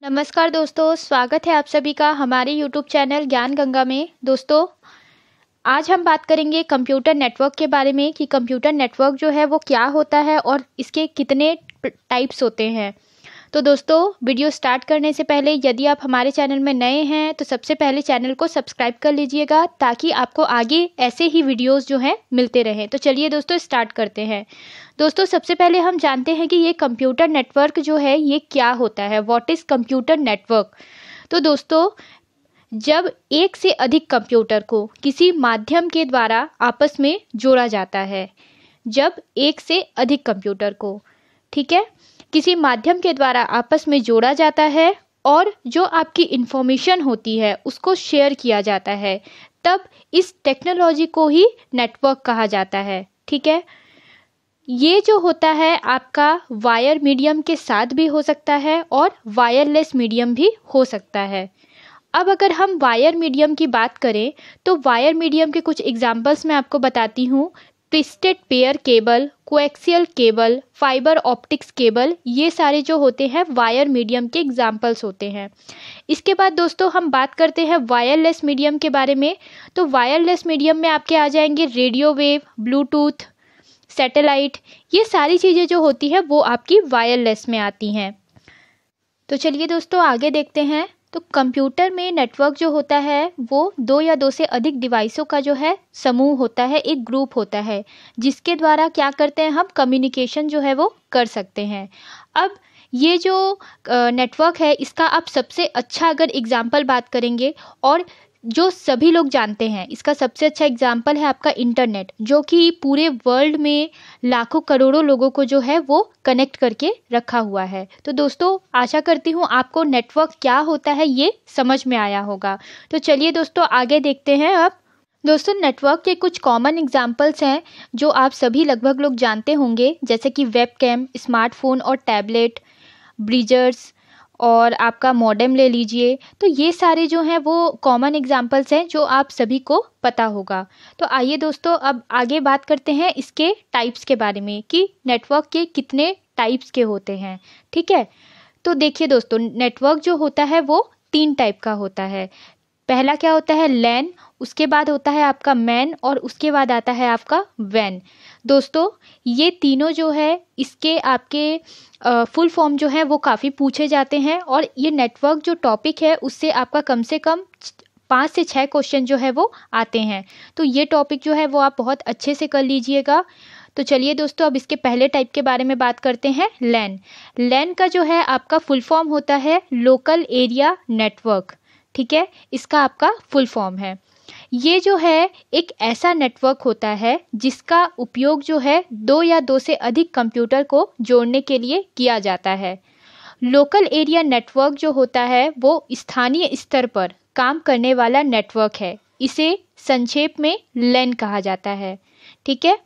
नमस्कार दोस्तों, स्वागत है आप सभी का हमारे यूट्यूब चैनल ज्ञान गंगा में। दोस्तों, आज हम बात करेंगे कंप्यूटर नेटवर्क के बारे में कि कंप्यूटर नेटवर्क जो है वो क्या होता है और इसके कितने टाइप्स होते हैं। तो दोस्तों, वीडियो स्टार्ट करने से पहले यदि आप हमारे चैनल में नए हैं तो सबसे पहले चैनल को सब्सक्राइब कर लीजिएगा ताकि आपको आगे ऐसे ही वीडियोस जो हैं मिलते रहें। तो चलिए दोस्तों, स्टार्ट करते हैं। दोस्तों, सबसे पहले हम जानते हैं कि ये कंप्यूटर नेटवर्क जो है ये क्या होता है। What is computer network. तो दोस्तों, जब एक से अधिक कंप्यूटर को किसी माध्यम के द्वारा आपस में जोड़ा जाता है, जब एक से अधिक कंप्यूटर को, ठीक है, किसी माध्यम के द्वारा आपस में जोड़ा जाता है और जो आपकी इन्फॉर्मेशन होती है उसको शेयर किया जाता है, तब इस टेक्नोलॉजी को ही नेटवर्क कहा जाता है। ठीक है, ये जो होता है आपका वायर मीडियम के साथ भी हो सकता है और वायरलेस मीडियम भी हो सकता है। अब अगर हम वायर मीडियम की बात करें तो वायर मीडियम के कुछ एग्जांपल्स मैं आपको बताती हूँ। Twisted pair cable, coaxial cable, fibre optics cable, ये सारे जो होते हैं वायर मीडियम के एग्जांपल्स होते हैं। इसके बाद दोस्तों हम बात करते हैं वायरलेस मीडियम के बारे में। तो वायरलेस मीडियम में आपके आ जाएंगे रेडियो वेव, ब्लूटूथ, सैटेलाइट, ये सारी चीज़ें जो होती हैं वो आपकी वायरलेस में आती हैं। तो चलिए दोस्तों, आगे देखते हैं। तो कंप्यूटर में नेटवर्क जो होता है वो दो या दो से अधिक डिवाइसों का जो है समूह होता है, एक ग्रुप होता है जिसके द्वारा क्या करते हैं हम कम्युनिकेशन जो है वो कर सकते हैं। अब ये जो नेटवर्क है इसका आप सबसे अच्छा अगर एग्जाम्पल बात करेंगे और जो सभी लोग जानते हैं, इसका सबसे अच्छा एग्जाम्पल है आपका इंटरनेट, जो कि पूरे वर्ल्ड में लाखों करोड़ों लोगों को जो है वो कनेक्ट करके रखा हुआ है। तो दोस्तों, आशा करती हूँ आपको नेटवर्क क्या होता है ये समझ में आया होगा। तो चलिए दोस्तों, आगे देखते हैं। अब दोस्तों, नेटवर्क के कुछ कॉमन एग्जाम्पल्स हैं जो आप सभी लगभग लोग जानते होंगे, जैसे कि वेबकैम, स्मार्टफोन और टैबलेट, ब्रीजर्स और आपका मॉडेम ले लीजिए। तो ये सारे जो हैं वो कॉमन एग्जांपल्स हैं जो आप सभी को पता होगा। तो आइए दोस्तों, अब आगे बात करते हैं इसके टाइप्स के बारे में कि नेटवर्क के कितने टाइप्स के होते हैं। ठीक है, तो देखिए दोस्तों, नेटवर्क जो होता है वो 3 टाइप का होता है। पहला क्या होता है, लैन, उसके बाद होता है आपका मैन और उसके बाद आता है आपका वैन। दोस्तों, ये तीनों जो है इसके आपके फुल फॉर्म जो है वो काफ़ी पूछे जाते हैं और ये नेटवर्क जो टॉपिक है उससे आपका कम से कम 5 से 6 क्वेश्चन जो है वो आते हैं। तो ये टॉपिक जो है वो आप बहुत अच्छे से कर लीजिएगा। तो चलिए दोस्तों, अब इसके पहले टाइप के बारे में बात करते हैं, लैन। लैन का जो है आपका फुल फॉर्म होता है लोकल एरिया नेटवर्क। ठीक है, इसका आपका फुल फॉर्म है। ये जो है एक ऐसा नेटवर्क होता है जिसका उपयोग जो है 2 या 2 से अधिक कंप्यूटर को जोड़ने के लिए किया जाता है। लोकल एरिया नेटवर्क जो होता है वो स्थानीय स्तर पर काम करने वाला नेटवर्क है। इसे संक्षेप में लैन कहा जाता है। ठीक है,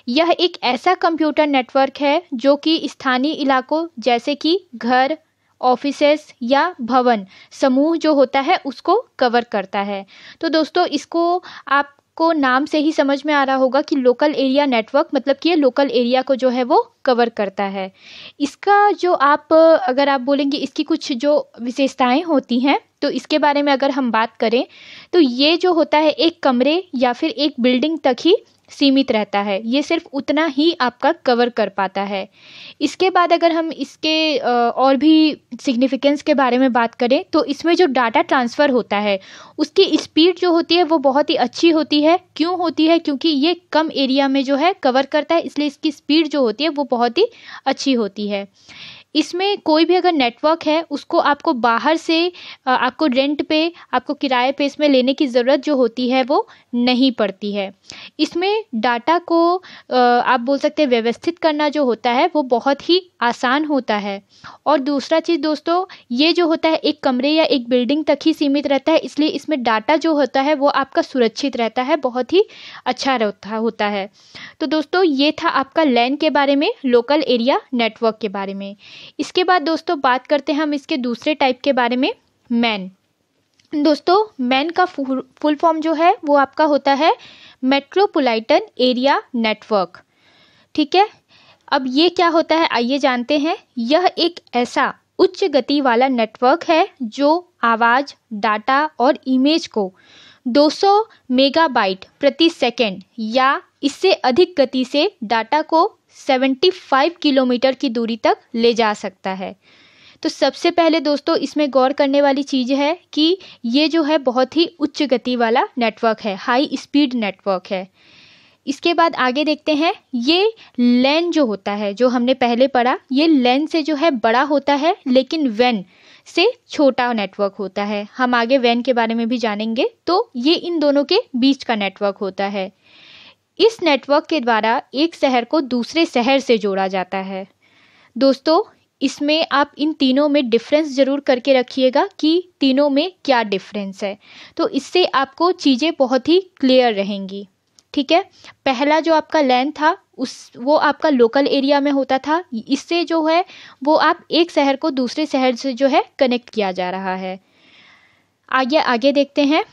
यह एक ऐसा कंप्यूटर नेटवर्क है जो कि स्थानीय इलाकों जैसे कि घर, ऑफिसेस या भवन समूह जो होता है उसको कवर करता है। तो दोस्तों, इसको आपको नाम से ही समझ में आ रहा होगा कि लोकल एरिया नेटवर्क मतलब कि ये लोकल एरिया को जो है वो कवर करता है। इसका जो अगर आप बोलेंगे इसकी कुछ जो विशेषताएं होती हैं तो इसके बारे में अगर हम बात करें तो ये जो होता है एक कमरे या फिर एक बिल्डिंग तक ही सीमित रहता है। ये सिर्फ उतना ही आपका कवर कर पाता है। इसके बाद अगर हम इसके और भी सिग्निफिकेंस के बारे में बात करें तो इसमें जो डाटा ट्रांसफ़र होता है उसकी स्पीड जो होती है वो बहुत ही अच्छी होती है। क्यों होती है? क्योंकि ये कम एरिया में जो है कवर करता है, इसलिए इसकी स्पीड जो होती है वो बहुत ही अच्छी होती है। इसमें कोई भी अगर नेटवर्क है उसको आपको बाहर से आपको रेंट पे, आपको किराए पे इसमें लेने की ज़रूरत जो होती है वो नहीं पड़ती है। इसमें डाटा को आप बोल सकते हैं व्यवस्थित करना जो होता है वो बहुत ही आसान होता है। और दूसरा चीज़ दोस्तों, ये जो होता है एक कमरे या एक बिल्डिंग तक ही सीमित रहता है, इसलिए इसमें डाटा जो होता है वो आपका सुरक्षित रहता है, बहुत ही अच्छा होता है। तो दोस्तों, ये था आपका लैन के बारे में, लोकल एरिया नेटवर्क के बारे में। इसके बाद दोस्तों बात करते हैं हम इसके दूसरे टाइप के बारे में, मैन। दोस्तों, मैन का फुल फॉर्म जो है वो आपका होता है मेट्रोपॉलिटन एरिया नेटवर्क। ठीक है, अब ये क्या होता है आइए जानते हैं। यह एक ऐसा उच्च गति वाला नेटवर्क है जो आवाज़, डाटा और इमेज को 200 मेगाबाइट प्रति सेकंड या इससे अधिक गति से डाटा को 75 किलोमीटर की दूरी तक ले जा सकता है। तो सबसे पहले दोस्तों इसमें गौर करने वाली चीज़ है कि ये जो है बहुत ही उच्च गति वाला नेटवर्क है, हाई स्पीड नेटवर्क है। इसके बाद आगे देखते हैं, ये लैन जो होता है, जो हमने पहले पढ़ा, ये लैन से जो है बड़ा होता है, लेकिन वैन से छोटा नेटवर्क होता है। हम आगे वैन के बारे में भी जानेंगे। तो ये इन दोनों के बीच का नेटवर्क होता है। इस नेटवर्क के द्वारा एक शहर को दूसरे शहर से जोड़ा जाता है। दोस्तों इसमें आप इन तीनों में डिफरेंस ज़रूर करके रखिएगा कि तीनों में क्या डिफरेंस है, तो इससे आपको चीज़ें बहुत ही क्लियर रहेंगी। ठीक है, पहला जो आपका लैन था वो आपका लोकल एरिया में होता था। इससे जो है वो आप एक शहर को दूसरे शहर से जो है कनेक्ट किया जा रहा है। आगे देखते हैं,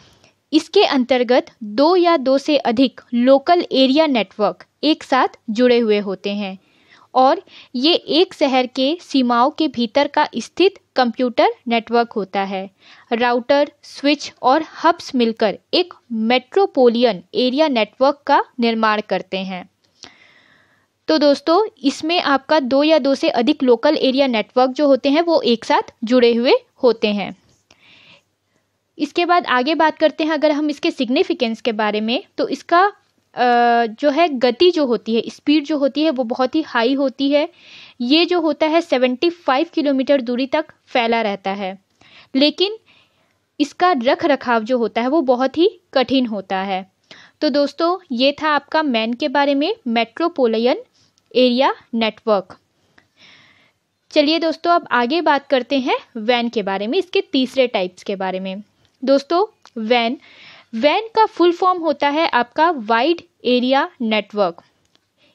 इसके अंतर्गत 2 या 2 से अधिक लोकल एरिया नेटवर्क एक साथ जुड़े हुए होते हैं और ये एक शहर के सीमाओं के भीतर का स्थित कंप्यूटर नेटवर्क होता है। राउटर, स्विच और हब्स मिलकर एक मेट्रोपोलियन एरिया नेटवर्क का निर्माण करते हैं। तो दोस्तों इसमें आपका 2 या 2 से अधिक लोकल एरिया नेटवर्क जो होते हैं वो एक साथ जुड़े हुए होते हैं। इसके बाद आगे बात करते हैं, अगर हम इसके सिग्निफिकेंस के बारे में, तो इसका जो है गति जो होती है, स्पीड जो होती है वो बहुत ही हाई होती है। ये जो होता है 75 किलोमीटर दूरी तक फैला रहता है, लेकिन इसका रख रखाव जो होता है वो बहुत ही कठिन होता है। तो दोस्तों ये था आपका मैन के बारे में, मेट्रोपोलियन एरिया नेटवर्क। चलिए दोस्तों अब आगे बात करते हैं वैन के बारे में, इसके तीसरे टाइप्स के बारे में। दोस्तों वैन का फुल फॉर्म होता है आपका वाइड एरिया नेटवर्क।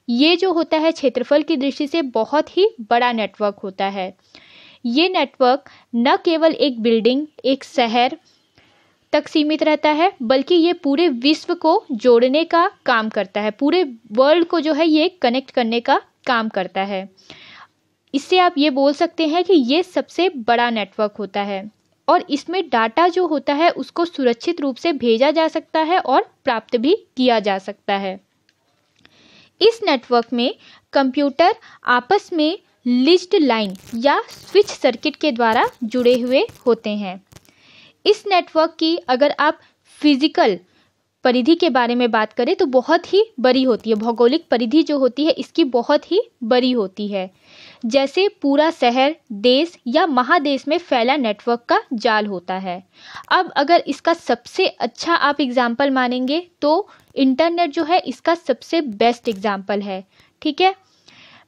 ये जो होता है क्षेत्रफल की दृष्टि से बहुत ही बड़ा नेटवर्क होता है। ये नेटवर्क न केवल एक बिल्डिंग, एक शहर तक सीमित रहता है, बल्कि ये पूरे विश्व को जोड़ने का काम करता है, पूरे वर्ल्ड को जो है ये कनेक्ट करने का काम करता है। इससे आप ये बोल सकते हैं कि ये सबसे बड़ा नेटवर्क होता है और इसमें डाटा जो होता है उसको सुरक्षित रूप से भेजा जा सकता है और प्राप्त भी किया जा सकता है। इस नेटवर्क में कंप्यूटर आपस में लिंक्ड लाइन या स्विच सर्किट के द्वारा जुड़े हुए होते हैं। इस नेटवर्क की अगर आप फिजिकल परिधि के बारे में बात करें तो बहुत ही बड़ी होती है। भौगोलिक परिधि जो होती है इसकी बहुत ही बड़ी होती है, जैसे पूरा शहर, देश या महादेश में फैला नेटवर्क का जाल होता है। अब अगर इसका सबसे अच्छा आप एग्जाम्पल मानेंगे तो इंटरनेट जो है इसका सबसे बेस्ट एग्जाम्पल है। ठीक है,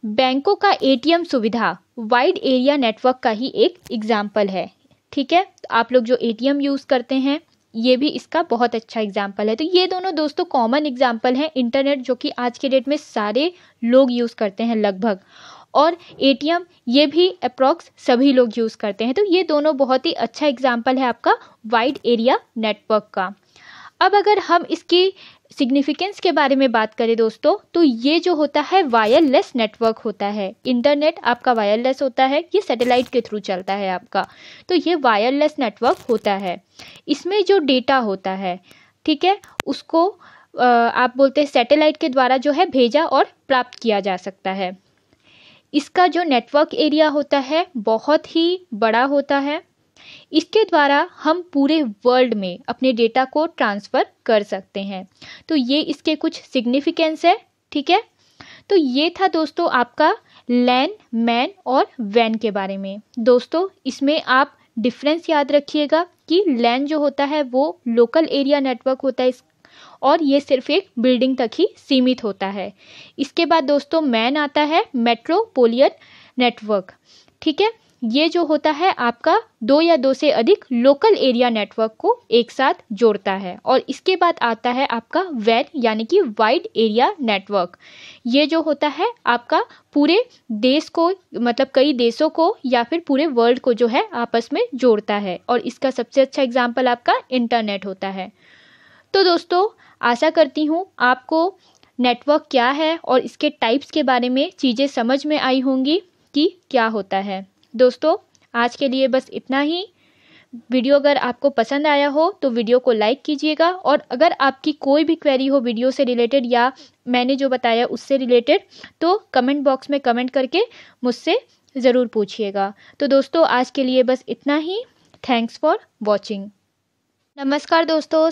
बैंकों का एटीएम सुविधा वाइड एरिया नेटवर्क का ही एक एग्जाम्पल है। ठीक है, आप लोग जो एटीएम यूज़ करते हैं ये भी इसका बहुत अच्छा एग्जाम्पल है। तो ये दोनों दोस्तों कॉमन एग्जाम्पल हैं, इंटरनेट जो कि आज के डेट में सारे लोग यूज़ करते हैं लगभग, और एटीएम ये भी अप्रॉक्स सभी लोग यूज़ करते हैं। तो ये दोनों बहुत ही अच्छा एग्जाम्पल है आपका वाइड एरिया नेटवर्क का। अब अगर हम इसकी सिग्निफिकेंस के बारे में बात करें दोस्तों, तो ये जो होता है वायरलेस नेटवर्क होता है। इंटरनेट आपका वायरलेस होता है, ये सैटेलाइट के थ्रू चलता है आपका, तो ये वायरलेस नेटवर्क होता है। इसमें जो डेटा होता है, ठीक है, उसको आप बोलते हैं सैटेलाइट के द्वारा जो है भेजा और प्राप्त किया जा सकता है। इसका जो नेटवर्क एरिया होता है बहुत ही बड़ा होता है। इसके द्वारा हम पूरे वर्ल्ड में अपने डेटा को ट्रांसफ़र कर सकते हैं। तो ये इसके कुछ सिग्निफिकेंस है। ठीक है, तो ये था दोस्तों आपका लैन, मैन और वैन के बारे में। दोस्तों इसमें आप डिफरेंस याद रखिएगा कि लैन जो होता है वो लोकल एरिया नेटवर्क होता है और ये सिर्फ एक बिल्डिंग तक ही सीमित होता है। इसके बाद दोस्तों मैन आता है, मेट्रोपोलियन नेटवर्क। ठीक है, ये जो होता है आपका 2 या 2 से अधिक लोकल एरिया नेटवर्क को एक साथ जोड़ता है। और इसके बाद आता है आपका वैन यानी कि वाइड एरिया नेटवर्क। ये जो होता है आपका पूरे देश को, मतलब कई देशों को या फिर पूरे वर्ल्ड को जो है आपस में जोड़ता है, और इसका सबसे अच्छा एग्जाम्पल आपका इंटरनेट होता है। तो दोस्तों आशा करती हूँ आपको नेटवर्क क्या है और इसके टाइप्स के बारे में चीज़ें समझ में आई होंगी कि क्या होता है। दोस्तों आज के लिए बस इतना ही। वीडियो अगर आपको पसंद आया हो तो वीडियो को लाइक कीजिएगा, और अगर आपकी कोई भी क्वेरी हो वीडियो से रिलेटेड या मैंने जो बताया उससे रिलेटेड, तो कमेंट बॉक्स में कमेंट करके मुझसे ज़रूर पूछिएगा। तो दोस्तों आज के लिए बस इतना ही। Thanks for watching. नमस्कार दोस्तों।